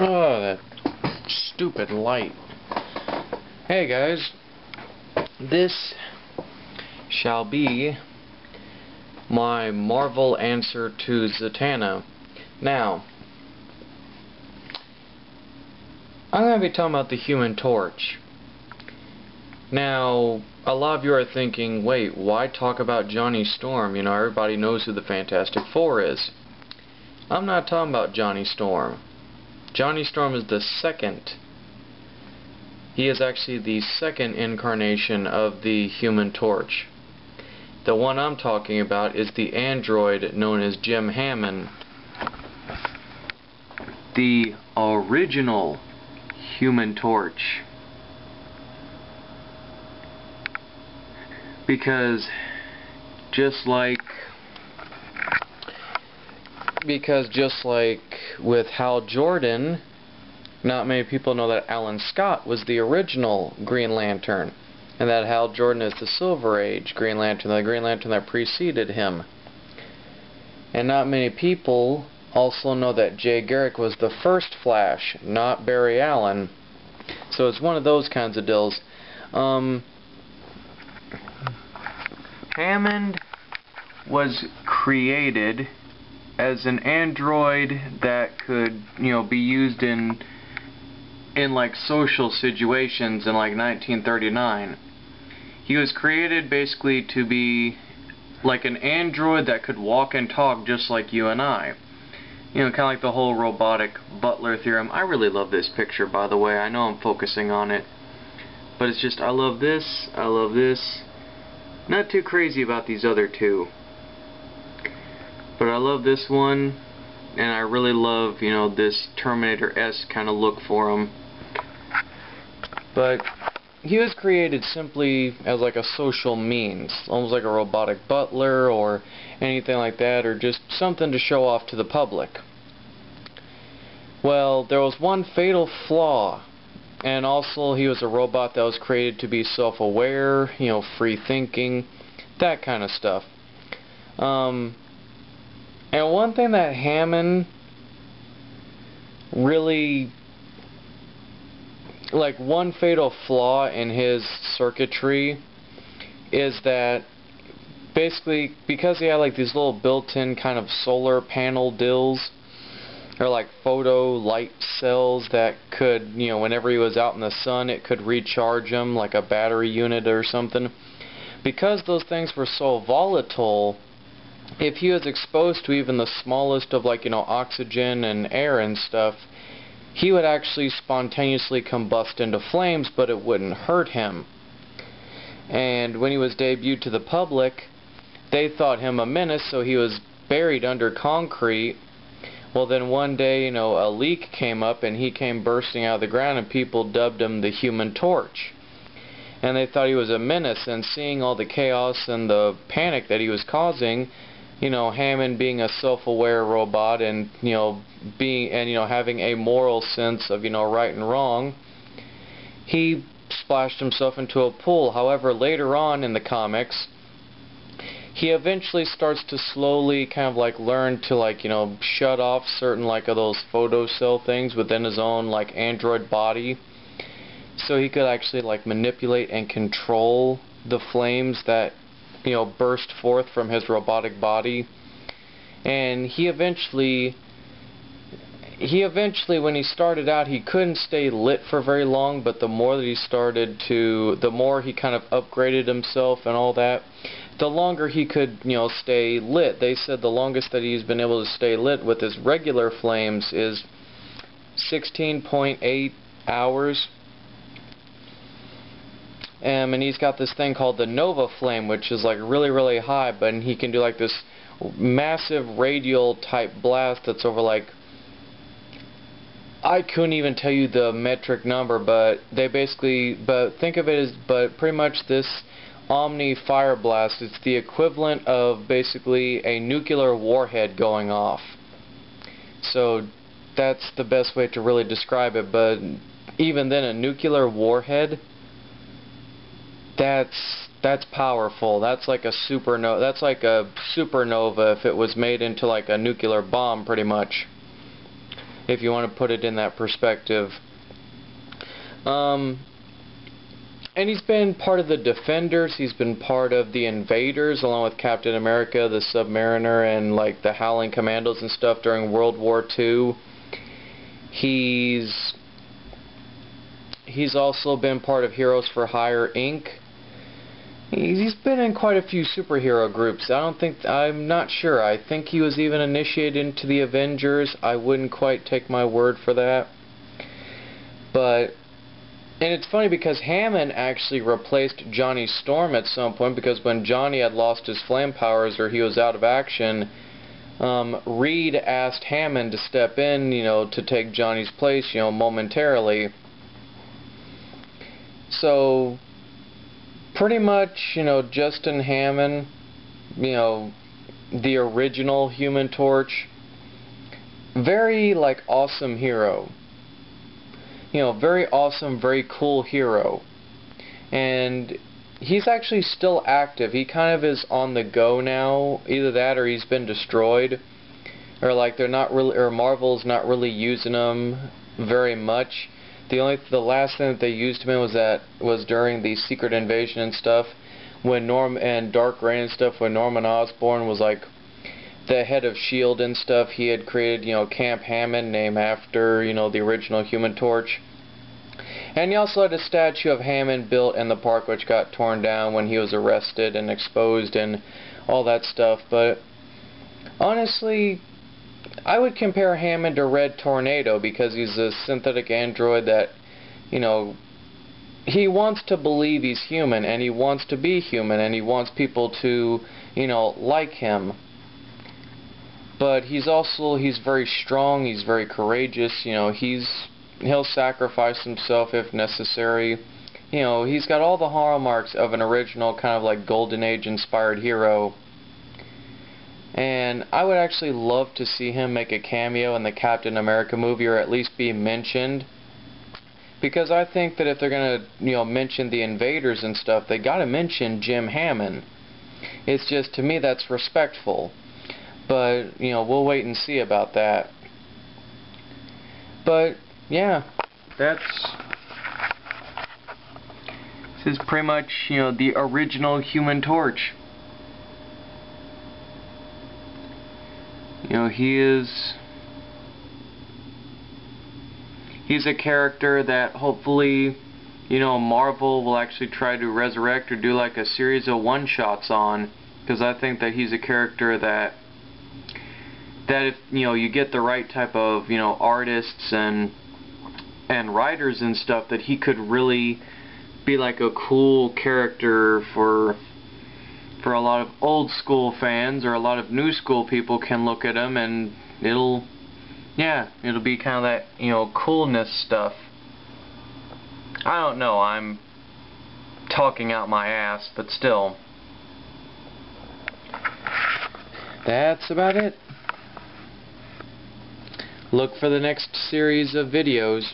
Oh, that stupid light. Hey guys, this shall be my Marvel answer to Zatanna. Now, I'm going to be talking about the Human Torch. Now, a lot of you are thinking, wait, why talk about Johnny Storm? You know, everybody knows who the Fantastic Four is. I'm not talking about Johnny Storm. Johnny Storm is the second. He is actually the second incarnation of the Human Torch. The one I'm talking about is the android known as Jim Hammond. The original Human Torch. Because just like with Hal Jordan, not many people know that Alan Scott was the original Green Lantern, and that Hal Jordan is the Silver Age Green Lantern, the Green Lantern that preceded him. And not many people also know that Jay Garrick was the first Flash, not Barry Allen. So it's one of those kinds of deals. Hammond was created as an android that could, you know, be used in like social situations in like 1939. He was created basically to be like an android that could walk and talk just like you and I. You know, kind of like the whole robotic butler theorem. I really love this picture, by the way. I know I'm focusing on it, but it's just, I love this, I love this. Not too crazy about these other two, but I love this one, and I really love, you know, this Terminator-esque kind of look for him. But he was created simply as like a social means, almost like a robotic butler or anything like that, or just something to show off to the public. Well, there was one fatal flaw, and also he was a robot that was created to be self-aware, you know, free-thinking, that kind of stuff. And one thing that Hammond really, like one fatal flaw in his circuitry is that basically because he had like these little built-in kind of solar panel dills, or like photo light cells that could, you know, whenever he was out in the sun it could recharge him like a battery unit or something. Because those things were so volatile, if he was exposed to even the smallest of, like, you know, oxygen and air and stuff, he would actually spontaneously combust into flames, but it wouldn't hurt him. And when he was debuted to the public, they thought him a menace, so he was buried under concrete. Well, then one day, you know, a leak came up and he came bursting out of the ground, and people dubbed him the Human Torch. And they thought he was a menace, and seeing all the chaos and the panic that he was causing, you know, Hammond being a self-aware robot and, you know, having a moral sense of, you know, right and wrong, he splashed himself into a pool. However, later on in the comics, he eventually starts to slowly kind of like learn to, like, you know, shut off certain like of those photocell things within his own like android body, so he could actually like manipulate and control the flames that, you know, burst forth from his robotic body. And he eventually when he started out, he couldn't stay lit for very long, but the more that he the more he kind of upgraded himself and all that, the longer he could, you know, stay lit. They said the longest that he's been able to stay lit with his regular flames is 16.8 hours. And he's got this thing called the Nova Flame, which is like really, really high, but he can do like this massive radial type blast that's over like, I couldn't even tell you the metric number, but think of it as, pretty much this Omni Fire Blast, it's the equivalent of basically a nuclear warhead going off. So that's the best way to really describe it, but even then, a nuclear warhead, that's powerful. That's like a supernova. That's like a supernova if it was made into like a nuclear bomb, pretty much. if you want to put it in that perspective. And he's been part of the Defenders, he's been part of the Invaders, along with Captain America, the Submariner, and like the Howling Commandos and stuff during World War II. He's also been part of Heroes for Hire, Inc. He's been in quite a few superhero groups. I'm not sure. I think he was even initiated into the Avengers. I wouldn't quite take my word for that. And it's funny because Hammond actually replaced Johnny Storm at some point, because when Johnny had lost his flame powers or he was out of action, Reed asked Hammond to step in, to take Johnny's place, momentarily. So, pretty much, Justin Hammond, the original Human Torch, very, awesome hero. Very awesome, very cool hero. And he's actually still active. He kind of is on the go now. Either that or he's been destroyed. Or they're not really, or Marvel's not really using him very much. The last thing that they used him in was during the Secret Invasion and stuff, when and Dark Reign and stuff, when Norman Osborn was the head of S.H.I.E.L.D. and stuff. He had created, Camp Hammond, named after, the original Human Torch. And he also had a statue of Hammond built in the park, which got torn down when he was arrested and exposed and all that stuff. But honestly, I would compare Hammond to Red Tornado, because he's a synthetic android that, he wants to believe he's human, and he wants to be human, and he wants people to, like him. But he's very strong, he's very courageous, he'll sacrifice himself if necessary. He's got all the hallmarks of an original kind of Golden Age inspired hero. And I would actually love to see him make a cameo in the Captain America movie, or at least be mentioned. Because I think that if they're going to, mention the Invaders and stuff, they got to mention Jim Hammond. It's just, to me, that's respectful. But, we'll wait and see about that. But, yeah, this is pretty much, the original Human Torch. He's a character that hopefully, Marvel will actually try to resurrect or do a series of one-shots on, because I think that he's a character that if you get the right type of artists and writers and stuff, that he could really be a cool character for a lot of old school fans, or a lot of new school people can look at him, and it'll be kind of that coolness stuff. I don't know, I'm talking out my ass, but still, that's about it. Look for the next series of videos.